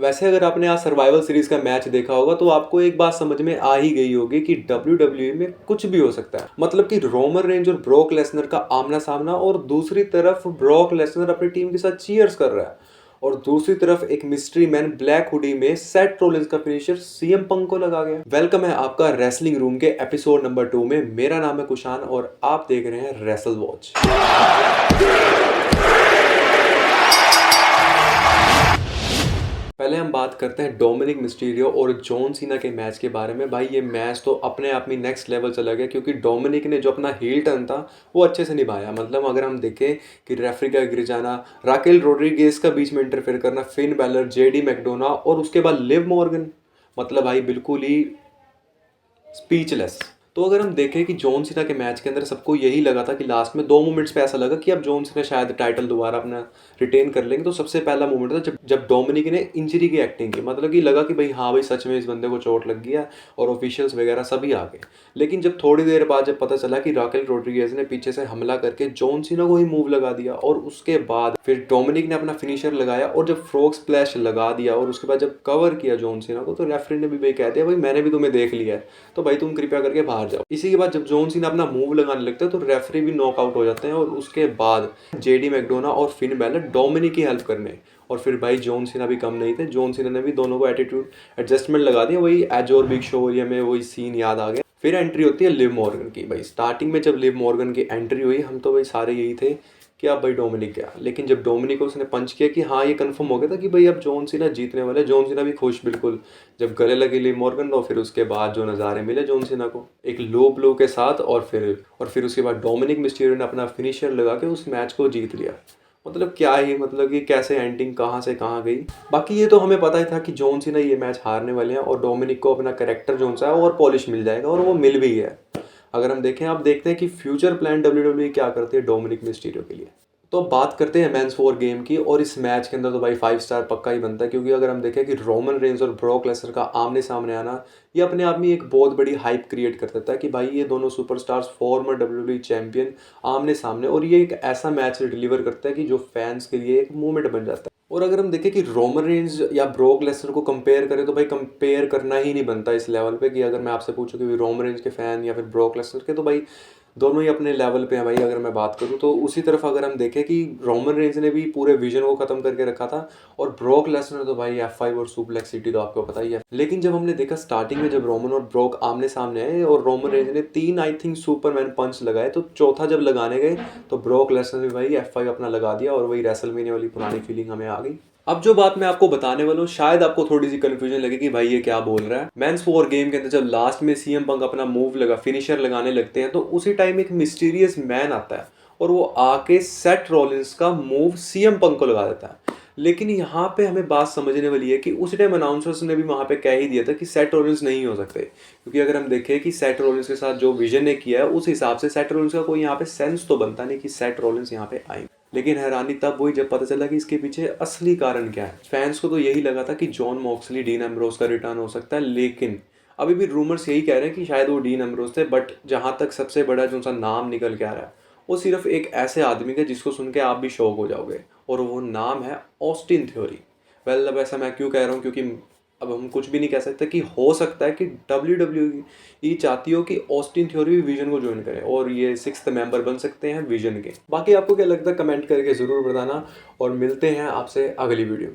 वैसे अगर आपने आज सर्वाइवल सीरीज का मैच देखा होगा तो आपको एक बात समझ में आ ही गई होगी कि WWE में कुछ भी हो सकता है। मतलब कि रोमन रेंज और ब्रॉक लेसनर का आमना सामना, और दूसरी तरफ ब्रॉक लेसनर अपनी टीम के साथ चीयर्स कर रहा है, और दूसरी तरफ एक मिस्ट्री मैन ब्लैक हुडी में सेथ रोलिंस का फिनिशर सीएम पंक को लगा गया। वेलकम है आपका रेसलिंग रूम के एपिसोड नंबर 2 में। मेरा नाम है कुशान और आप देख रहे हैं रेसल वॉच। पहले हम बात करते हैं डोमिनिक मिस्टीरियो और जॉन सीना के मैच के बारे में। भाई ये मैच तो अपने आप में नेक्स्ट लेवल चला गया, क्योंकि डोमिनिक ने जो अपना हील टर्न था वो अच्छे से निभाया। मतलब अगर हम देखें कि रेफरी का गिर जाना, राकेल रोड्रिगेज का बीच में इंटरफेयर करना, फिन बैलर, जेडी मैकडोना और उसके बाद लिव मॉर्गन, मतलब भाई बिल्कुल ही स्पीचलेस। तो अगर हम देखें कि जॉन सीना के मैच के अंदर सबको यही लगा था कि लास्ट में 2 मोमेंट्स पे ऐसा लगा कि अब जॉन सीना शायद टाइटल दोबारा अपना रिटेन कर लेंगे। तो सबसे पहला मोमेंट था जब डोमिनिक ने इंजरी की एक्टिंग की। मतलब कि लगा कि भाई हाँ भाई सच में इस बंदे को चोट लग गया, और ऑफिशियल्स वगैरह सभी आ गए। लेकिन जब थोड़ी देर बाद जब पता चला कि राकेल रोड्रिगेज ने पीछे से हमला करके जॉन सीना को ही मूव लगा दिया, और उसके बाद फिर डोमिनिक ने अपना फिनिशर लगाया और जब फ्रॉग स्प्लैश लगा दिया और उसके बाद जब कवर किया जॉन सीना को, तो रेफरी ने भी भाई कह दिया भाई मैंने भी तुम्हें देख लिया है, तो भाई तुम कृपया करके बाहर जाओ। इसी के बाद जब जॉन सीना अपना मूव लगाने लगते हैं तो रेफरी भी नॉकआउट हो जाते हैं, और उसके बाद जेडी मैकडोना और फिन बैलर डोमिनिक की हेल्प करने, और फिर भाई जॉन सीना भी कम नहीं थे। जॉन सीना ने भी दोनों को एटीट्यूड एडजस्टमेंट लगा दिया। वही एज और बिग शो एरिया में वही सीन याद आ गया। फिर एंट्री होती है लिव मॉर्गन की। भाई स्टार्टिंग में जब लिव मॉर्गन की एंट्री हुई हम तो भाई सारे यही थे कि अब भाई डोमिनिक गया। लेकिन जब डोमिनिक को उसने पंच किया कि हाँ ये कंफर्म हो गया था कि भाई अब जॉन सीना जीतने वाले। जॉन सीना भी खुश बिल्कुल जब गले लगे लिव मॉर्गन, और फिर उसके बाद जो नज़ारे मिले जॉन सीना को एक लो ब्लो के साथ, और फिर उसके बाद डोमिनिक मिस्टीरियो ने अपना फिनिशर लगा के उस मैच को जीत लिया। मतलब क्या ही, मतलब कि कैसे एंडिंग कहाँ से कहाँ गई। बाकी ये तो हमें पता ही था कि जॉन सीना ये मैच हारने वाले हैं, और डोमिनिक को अपना कैरेक्टर जोन सा है और पॉलिश मिल जाएगा, और वो मिल भी है। अगर हम देखें, आप देखते हैं कि फ्यूचर प्लान डब्ल्यूडब्ल्यूई क्या करती है डोमिनिक मिस्टीरियो के लिए। तो बात करते हैं मेंस 4 गेम की, और इस मैच के अंदर तो भाई 5 स्टार पक्का ही बनता है, क्योंकि अगर हम देखें कि रोमन रेंज और ब्रॉक लेसनर का आमने सामने आना ये अपने आप में एक बहुत बड़ी हाइप क्रिएट कर देता है कि भाई ये दोनों सुपरस्टार्स फॉर्मर डब्ल्यूडब्ल्यूई चैंपियन आमने सामने, और ये एक ऐसा मैच डिलीवर करता है कि जो फैंस के लिए एक मूवमेंट बन जाता है। और अगर हम देखें कि रोमन रेंज या ब्रॉक लेसनर को कंपेयर करें तो भाई कंपेयर करना ही नहीं बनता इस लेवल पे, कि अगर मैं आपसे पूछूं कि रोमन रेंज के फैन या फिर ब्रॉक लेसनर के, तो भाई दोनों ही अपने लेवल पे हैं। भाई अगर मैं बात करूं तो उसी तरफ अगर हम देखें कि रोमन रेंज ने भी पूरे विजन को खत्म करके रखा था, और ब्रॉक लेसनर तो भाई F5 और सुप्लेक्स सिटी तो आपको पता ही है। लेकिन जब हमने देखा स्टार्टिंग में जब रोमन और ब्रॉक आमने सामने आए और रोमन रेंज ने 3 आई थिंक सुपरमैन पंच लगाए, तो चौथा जब लगाने गए तो ब्रॉक लेसनर ने भाई F5 अपना लगा दिया, और वही रेसलमेनिया वाली पुरानी फीलिंग हमें आ गई। अब जो बात मैं आपको बताने वाला हूँ शायद आपको थोड़ी सी कंफ्यूजन लगे कि भाई ये क्या बोल रहा है। मेंस 4 गेम के अंदर जब लास्ट में सीएम पंक अपना मूव लगा फिनिशर लगाने लगते हैं, तो उसी टाइम एक मिस्टीरियस मैन आता है और वो आके सेथ रॉलिंस का मूव सीएम पंक को लगा देता है। लेकिन यहाँ पे हमें बात समझने वाली है कि उस टाइम अनाउंसर्स ने भी वहां पे कह ही दिया था कि सेथ रॉलिंस नहीं हो सकते, क्योंकि अगर हम देखें कि सेथ रॉलिंस के साथ जो विजन ने किया है उस हिसाब से सेथ रॉलिंस का कोई यहाँ पे सेंस तो बनता नहीं कि सेथ रॉलिंस यहाँ पे आए। लेकिन हैरानी तब हुई जब पता चला कि इसके पीछे असली कारण क्या है। फैंस को तो यही लगा था कि जॉन मॉक्सली, डीन एम्ब्रोस का रिटर्न हो सकता है, लेकिन अभी भी रूमर्स यही कह रहे हैं कि शायद वो डीन एम्ब्रोस थे। बट जहां तक सबसे बड़ा जो सा नाम निकल के आ रहा है वो सिर्फ एक ऐसे आदमी का जिसको सुन के आप भी शॉक हो जाओगे, और वो नाम है ऑस्टिन थ्योरी। वेल, अब ऐसा मैं क्यों कह रहा हूँ, क्योंकि अब हम कुछ भी नहीं कह सकते कि हो सकता है कि WWE चाहती हो कि ऑस्टिन थ्योरी भी विजन को ज्वाइन करे और ये 6th मेंबर बन सकते हैं विजन के। बाकी आपको क्या लगता है कमेंट करके ज़रूर बताना, और मिलते हैं आपसे अगली वीडियो में।